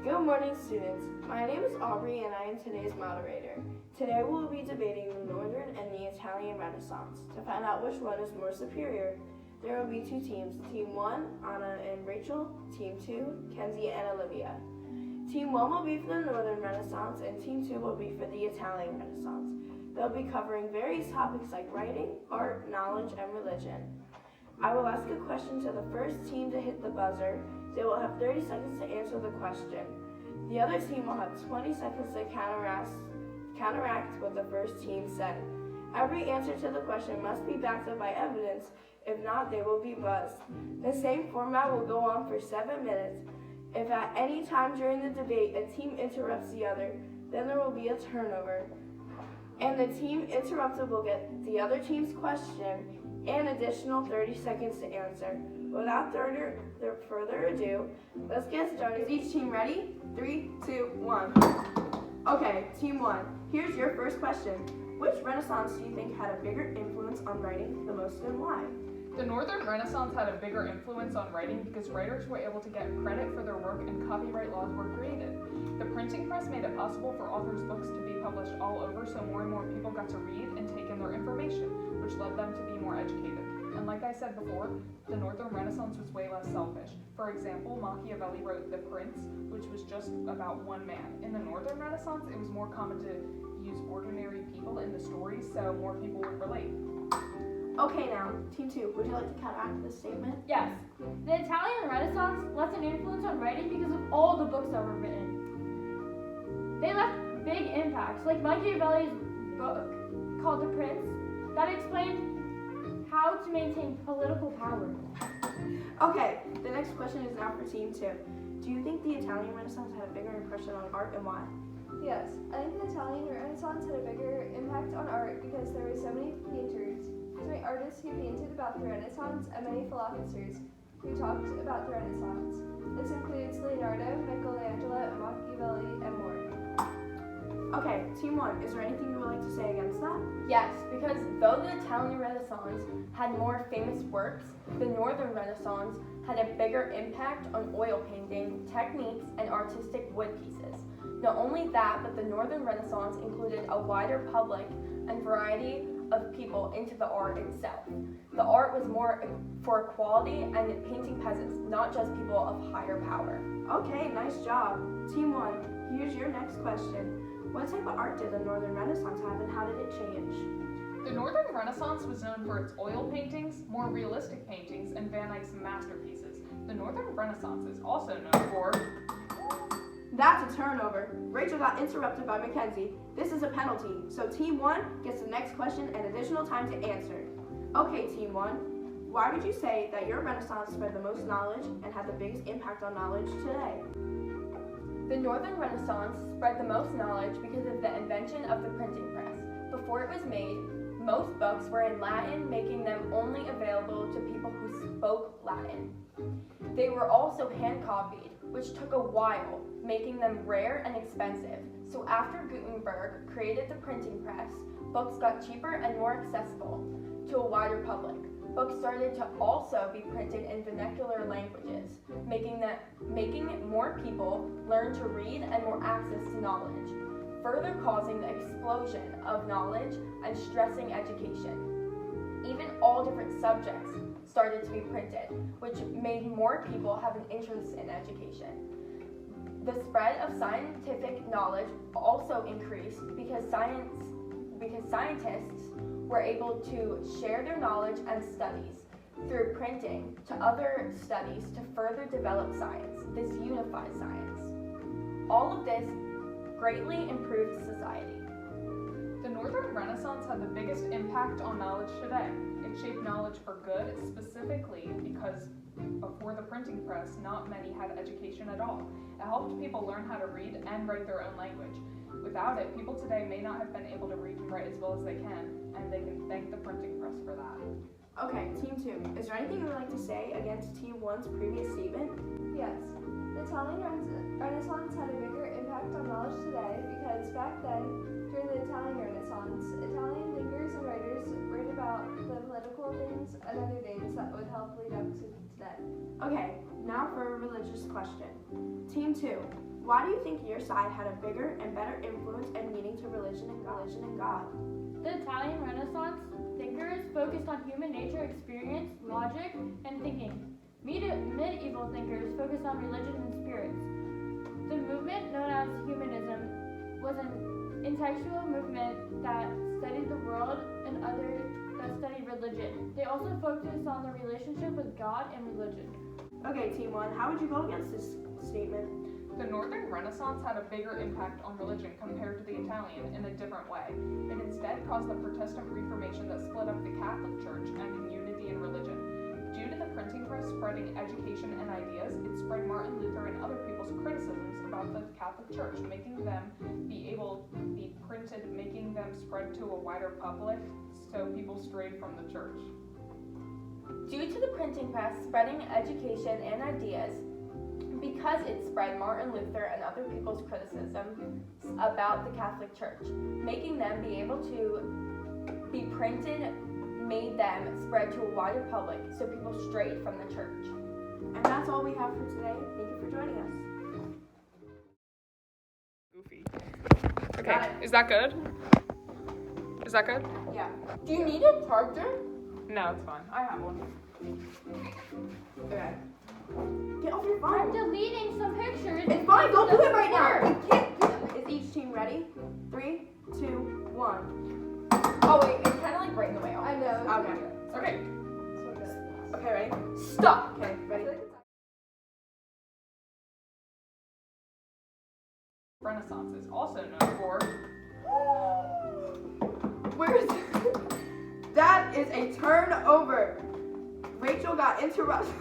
Good morning, students. My name is Aubrey and I am today's moderator. Today we will be debating the Northern and the Italian Renaissance. To find out which one is more superior, there will be two teams. Team 1, Anna and Rachel. Team 2, Kenzie and Olivia. Team 1 will be for the Northern Renaissance and Team 2 will be for the Italian Renaissance. They'll be covering various topics like writing, art, knowledge, and religion. I will ask a question to the first team to hit the buzzer. They will have 30 seconds to answer the question. The other team will have 20 seconds to counteract what the first team said. Every answer to the question must be backed up by evidence. If not, they will be buzzed. The same format will go on for 7 minutes. If at any time during the debate a team interrupts the other, then there will be a turnover. And the team interrupted will get the other team's question and additional 30 seconds to answer. Without further ado, let's get started. Is each team ready? 3, 2, 1. Okay, team 1, here's your first question. Which Renaissance do you think had a bigger influence on writing the most and why? The Northern Renaissance had a bigger influence on writing because writers were able to get credit for their work and copyright laws were created. The printing press made it possible for authors' books to be published all over, so more and more people got to read and take in their information, which led them to be more educated. And like I said before, the Northern Renaissance was way less selfish. For example, Machiavelli wrote The Prince, which was just about one man. In the Northern Renaissance, it was more common to use ordinary people in the stories, so more people would relate. Okay now, Team 2, would you like to counteract this statement? Yes. The Italian Renaissance left an influence on writing because of all the books that were written. They left big impacts, like Machiavelli's book called The Prince, that explained how to maintain political power. Okay, the next question is now for Team 2. Do you think the Italian Renaissance had a bigger impression on art and why? Yes, I think the Italian Renaissance had a bigger impact on art because there were so many painters, so many artists who painted about the Renaissance, and many philosophers who talked about the Renaissance. This includes Leonardo, Michelangelo, Machiavelli, and more. Okay, Team 1, is there anything you would like to say against that? Yes, because though the Italian Renaissance had more famous works, the Northern Renaissance had a bigger impact on oil painting, techniques, and artistic wood pieces. Not only that, but the Northern Renaissance included a wider public and variety of people into the art itself. The art was more for equality and painting peasants, not just people of higher power. Okay, nice job. Team 1, here's your next question. What type of art did the Northern Renaissance have and how did it change? The Northern Renaissance was known for its oil paintings, more realistic paintings, and Van Eyck's masterpieces. The Northern Renaissance is also known for... That's a turnover. Rachel got interrupted by Mackenzie. This is a penalty, so Team 1 gets the next question and additional time to answer. Okay, Team 1, why would you say that your Renaissance spread the most knowledge and had the biggest impact on knowledge today? The Northern Renaissance spread the most knowledge because of the invention of the printing press. Before it was made, most books were in Latin, making them only available to people who spoke Latin. They were also hand-copied, which took a while, making them rare and expensive. So after Gutenberg created the printing press, books got cheaper and more accessible to a wider public. Books started to also be printed in vernacular languages, making more people learn to read and more access to knowledge, further causing the explosion of knowledge and stressing education. Even all different subjects started to be printed, which made more people have an interest in education. The spread of scientific knowledge also increased because scientists were able to share their knowledge and studies through printing to other studies to further develop science. This unified science. All of this greatly improved society. The Northern Renaissance had the biggest impact on knowledge today. It shaped knowledge for good, specifically because before the printing press, not many had education at all. It helped people learn how to read and write their own language. Without it, people today may not have been able to read and write as well as they can, and they can thank the printing press for that. Okay, Team 2, is there anything you would like to say against Team 1's previous statement? Yes, the Italian Renaissance had a bigger impact on knowledge today because back then, during the Italian Renaissance, Italian thinkers and writers wrote about the political things and other things that would help lead up to today. Okay, now for a religious question. Team 2, Why do you think your side had a bigger and better influence and meaning to religion and God? The Italian Renaissance thinkers focused on human nature, experience, logic, and thinking. Medieval thinkers focused on religion and spirits. The movement known as humanism was an intellectual movement that studied the world and others that studied religion. They also focused on the relationship with God and religion. Okay, Team 1, how would you go against this statement? The Northern Renaissance had a bigger impact on religion compared to the Italian in a different way. It instead caused the Protestant Reformation that split up the Catholic Church and in unity in religion. Due to the printing press spreading education and ideas, it spread Martin Luther and other people's criticisms about the Catholic Church, making them be printed, making them spread to a wider public, so people strayed from the church. Due to the printing press spreading education and ideas, because it spread Martin Luther and other people's criticism about the Catholic Church, making them be able to be printed made them spread to a wider public, so people strayed from the church. And that's all we have for today. Thank you for joining us. Goofy. Okay, is that good? Is that good? Yeah. Do you need a charger? No, it's fine. I have one. Okay. Get off your I'm phone. deleting some pictures. It's fine, don't do it right now. You can't do it. Is each team ready? 3, 2, 1. Oh wait, it's kind of like right in the way. I know. Okay. Okay. So good. Okay, ready? Stop. Okay, I ready? feel like it's Renaissance is also known for. Where is it? That is a turnover. Rachel got interrupted.